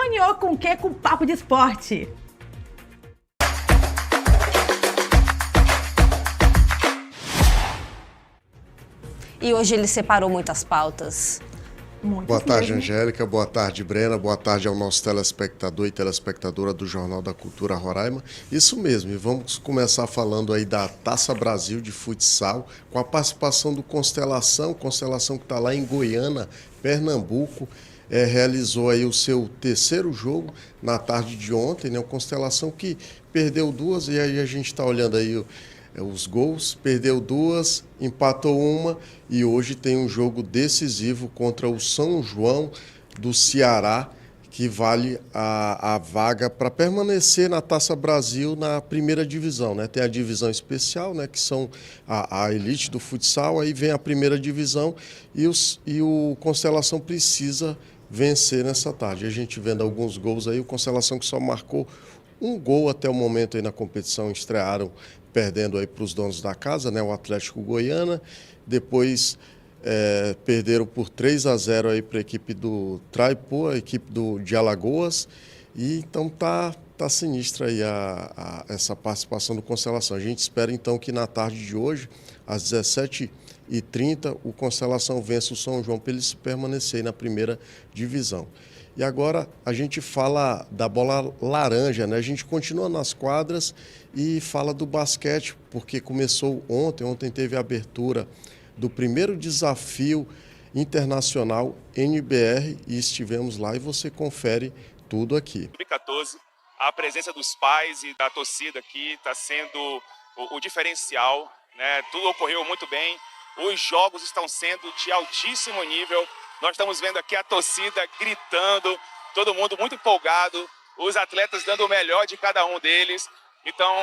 Sonhou com o quê? Com Papo de Esporte. E hoje ele separou muitas pautas. Boa tarde, Angélica. Boa tarde, Brena. Boa tarde ao nosso telespectador e telespectadora do Jornal da Cultura Roraima. Isso mesmo, e vamos começar falando aí da Taça Brasil de futsal, com a participação do Constelação que está lá em Goiânia, Pernambuco. Realizou aí o seu terceiro jogo na tarde de ontem, né? O Constelação que perdeu duas, e aí a gente está olhando aí os gols, perdeu duas, empatou uma e hoje tem um jogo decisivo contra o São João do Ceará, que vale a vaga para permanecer na Taça Brasil na primeira divisão, né? Tem a divisão especial, né? Que são a elite do futsal, aí vem a primeira divisão e o Constelação precisa vencer nessa tarde. A gente vendo alguns gols aí, o Constelação que só marcou um gol até o momento aí na competição, estrearam perdendo aí para os donos da casa, né, o Atlético Goiânia. Depois perderam por 3-0 aí para a equipe do Traipu, a equipe de Alagoas. E então tá sinistra aí essa participação do Constelação. A gente espera então que na tarde de hoje, às 17h30, o Constelação vença o São João para ele se permanecer aí na primeira divisão. E agora a gente fala da bola laranja, né? A gente continua nas quadras e fala do basquete, porque começou ontem teve a abertura do primeiro desafio internacional NBR e estivemos lá e você confere tudo aqui. 2014, a presença dos pais e da torcida aqui está sendo o diferencial, né? Tudo ocorreu muito bem, os jogos estão sendo de altíssimo nível. Nós estamos vendo aqui a torcida gritando, todo mundo muito empolgado, os atletas dando o melhor de cada um deles. Então,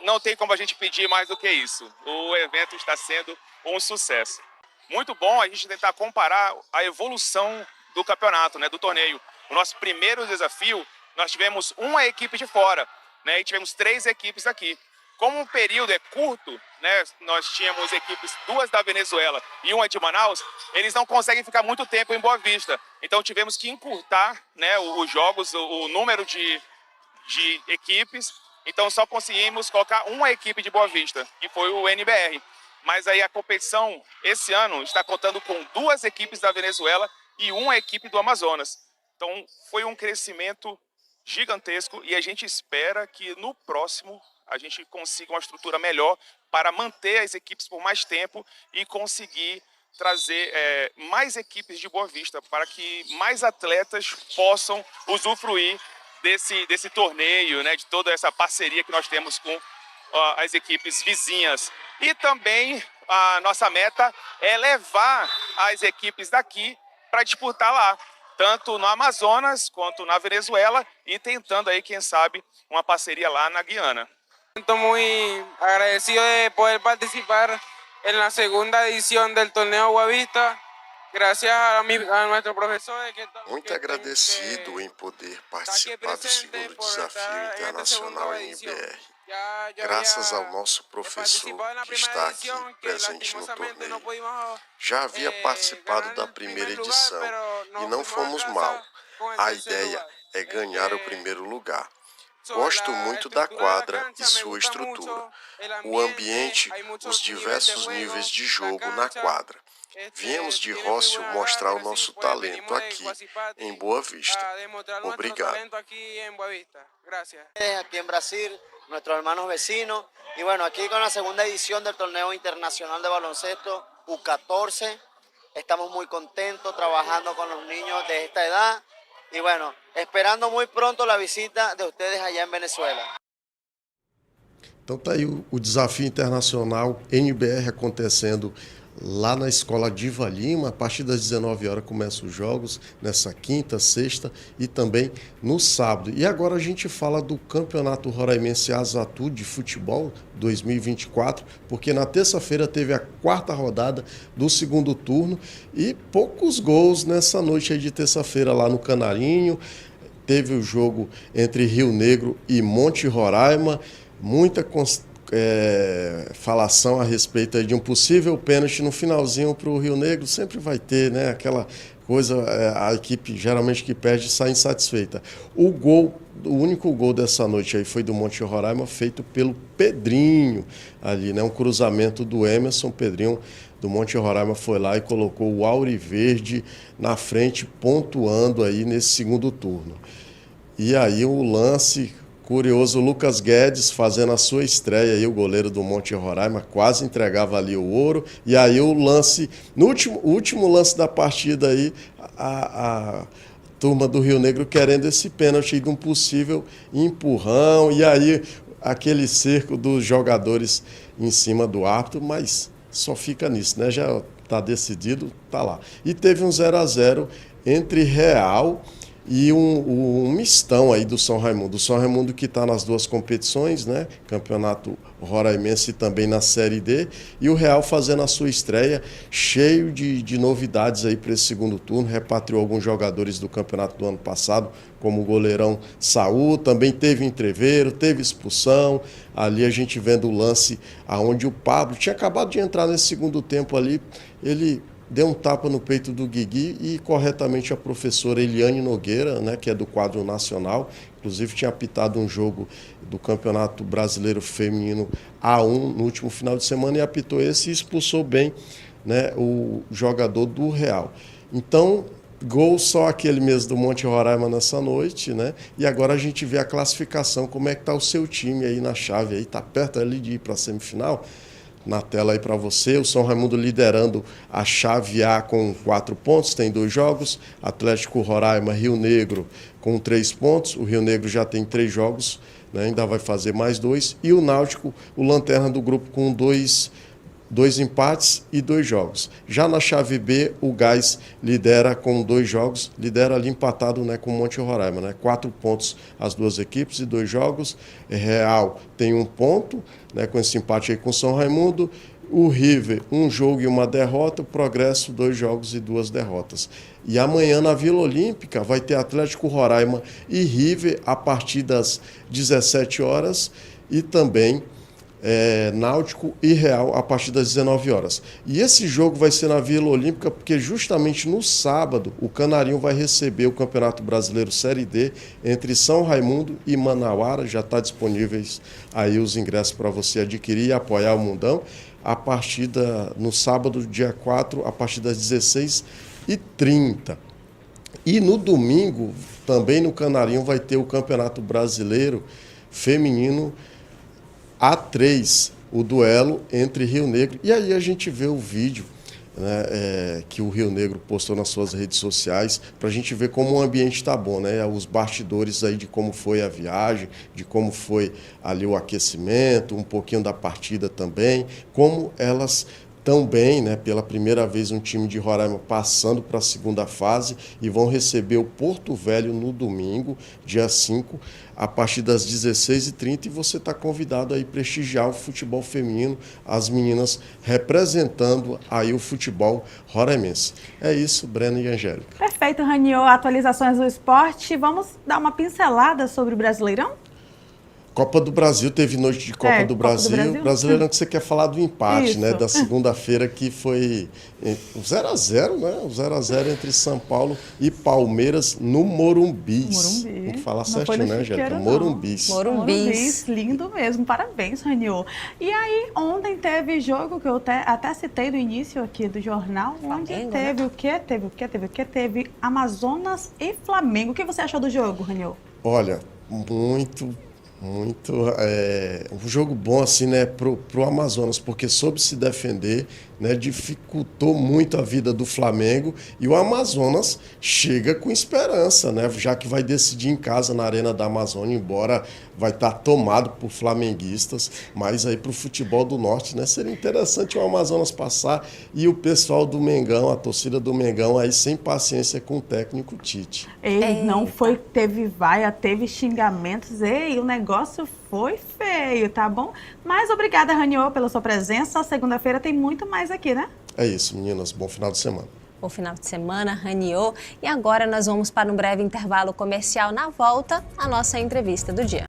não tem como a gente pedir mais do que isso. O evento está sendo um sucesso. Muito bom a gente tentar comparar a evolução do campeonato, né, do torneio. O nosso primeiro desafio, nós tivemos uma equipe de fora, né, e tivemos 3 equipes aqui. Como o período é curto, né, nós tínhamos equipes, 2 da Venezuela e uma de Manaus, eles não conseguem ficar muito tempo em Boa Vista. Então tivemos que encurtar, né, os jogos, o número de equipes. Então só conseguimos colocar uma equipe de Boa Vista, que foi o NBR. Mas aí a competição, esse ano, está contando com 2 equipes da Venezuela e uma equipe do Amazonas. Então foi um crescimento gigantesco e a gente espera que no próximo a gente consiga uma estrutura melhor para manter as equipes por mais tempo e conseguir trazer mais equipes de Boa Vista para que mais atletas possam usufruir desse torneio, né, de toda essa parceria que nós temos com as equipes vizinhas. E também a nossa meta é levar as equipes daqui para disputar lá, tanto no Amazonas quanto na Venezuela e tentando aí, quem sabe, uma parceria lá na Guiana. Estou muy agradecido de poder participar en la segunda edición del torneo Boa Vista. Gracias a nuestro professor. Muito agradecido em poder participar do segundo desafio internacional NBR. Graças ao nosso professor que está aqui presente no torneio. Já havia participado da primeira edição e não fomos mal. A ideia é ganhar o primeiro lugar. Gosto muito da quadra e sua estrutura, o ambiente, os diversos níveis de jogo na quadra. Viemos de Rócio mostrar o nosso talento aqui em Boa Vista. Obrigado. Aquí en Brasil, nuestros hermanos vecinos, y bueno, aquí con la segunda edición del torneo internacional de baloncesto U14, estamos muy contentos trabajando con los niños de esta edad. Y bueno, esperando muy pronto la visita de ustedes allá en Venezuela. Então tá aí o desafio internacional NBR acontecendo lá na Escola Diva Lima. A partir das 19 horas começam os jogos, nessa quinta, sexta e também no sábado. E agora a gente fala do Campeonato Roraimense Azatu de Futebol 2024, porque na terça-feira teve a 4ª rodada do segundo turno e poucos gols nessa noite aí de terça-feira lá no Canarinho. Teve o jogo entre Rio Negro e Monte Roraima, muita falação a respeito de um possível pênalti no finalzinho para o Rio Negro. Sempre vai ter, né, aquela coisa, a equipe geralmente que perde sai insatisfeita. O único gol dessa noite aí foi do Monte Roraima, feito pelo Pedrinho ali, né? Um cruzamento do Emerson. Pedrinho do Monte Roraima foi lá e colocou o Auriverde na frente, pontuando aí nesse segundo turno. E aí o lance curioso, o Lucas Guedes fazendo a sua estreia aí, o goleiro do Monte Roraima, quase entregava ali o ouro. E aí o lance, no último lance da partida aí, a turma do Rio Negro querendo esse pênalti de um possível empurrão. E aí aquele cerco dos jogadores em cima do árbitro, mas só fica nisso, né? Já está decidido, tá lá. E teve um 0-0 entre Real e um mistão aí do São Raimundo. O São Raimundo que está nas duas competições, né? Campeonato Roraimense e também na Série D. E o Real fazendo a sua estreia, cheio de novidades aí para esse segundo turno. Repatriou alguns jogadores do campeonato do ano passado, como o goleirão Saúl. Também teve entreveiro, teve expulsão. Ali a gente vendo o lance onde o Pablo tinha acabado de entrar nesse segundo tempo ali. Ele deu um tapa no peito do Guigui e corretamente a professora Eliane Nogueira, né, que é do quadro nacional, inclusive tinha apitado um jogo do Campeonato Brasileiro Feminino A1 no último final de semana e apitou esse e expulsou bem, né, o jogador do Real. Então, gol só aquele mesmo do Monte Roraima nessa noite, né? E agora a gente vê a classificação, como é que está o seu time aí na chave, aí está perto ali de ir para a semifinal. Na tela aí para você, o São Raimundo liderando a chave A com 4 pontos, tem 2 jogos, Atlético Roraima, Rio Negro com 3 pontos, o Rio Negro já tem 3 jogos, né, ainda vai fazer mais 2, e o Náutico, o lanterna do grupo com 2 empates e 2 jogos. Já na chave B, o Gás lidera com 2 jogos, lidera ali empatado, né, com o Monte Roraima, né, 4 pontos as duas equipes e 2 jogos. Real tem 1 ponto, né, com esse empate aí com o São Raimundo. O River, 1 jogo e 1 derrota. O Progresso, 2 jogos e 2 derrotas. E amanhã na Vila Olímpica vai ter Atlético Roraima e River a partir das 17 horas e também Náutico e Real a partir das 19 horas. E esse jogo vai ser na Vila Olímpica porque justamente no sábado o Canarinho vai receber o Campeonato Brasileiro Série D entre São Raimundo e Manauara. Já está disponíveis aí os ingressos para você adquirir e apoiar o Mundão no sábado, dia 4, a partir das 16h30. E no domingo, também no Canarinho, vai ter o Campeonato Brasileiro Feminino A3, o duelo entre Rio Negro. E aí a gente vê o vídeo, né, que o Rio Negro postou nas suas redes sociais, para a gente ver como o ambiente está bom, né? Os bastidores aí de como foi a viagem, de como foi ali o aquecimento, um pouquinho da partida também, como elas tão bem, né? Pela primeira vez um time de Roraima passando para a segunda fase e vão receber o Porto Velho no domingo, dia 5, a partir das 16h30, e você está convidado a ir prestigiar o futebol feminino, as meninas representando aí o futebol roraimense. É isso, Breno e Angélica. Perfeito, Raniô. Atualizações do esporte. Vamos dar uma pincelada sobre o Brasileirão? Copa do Brasil, teve noite de Copa do Brasil. Brasileirão, que você quer falar do empate, né? Da segunda-feira, que foi o 0-0, né? O 0-0 entre São Paulo e Palmeiras no Morumbis. Tem que falar certinho, né, Angélica? Morumbis. Morumbis, lindo mesmo. Parabéns, Raniô. E aí, ontem teve jogo que eu até citei no início aqui do jornal, onde teve, né? Teve Amazonas e Flamengo. O que você achou do jogo, Raniô? Olha, muito um jogo bom assim, né, pro Amazonas, porque soube se defender, né, dificultou muito a vida do Flamengo, e o Amazonas chega com esperança, né, já que vai decidir em casa na Arena da Amazônia, embora vai estar tomado por flamenguistas, mas aí pro futebol do Norte, né, seria interessante o Amazonas passar, e o pessoal do Mengão, a torcida do Mengão aí sem paciência com o técnico Tite. Não foi, teve vaia, teve xingamentos, o negócio foi feio, tá bom? Mas obrigada, Raniô, pela sua presença. Segunda-feira tem muito mais aqui, né? É isso, meninas. Bom final de semana. Bom final de semana, Raniô. E agora nós vamos para um breve intervalo comercial. Na volta, a nossa entrevista do dia.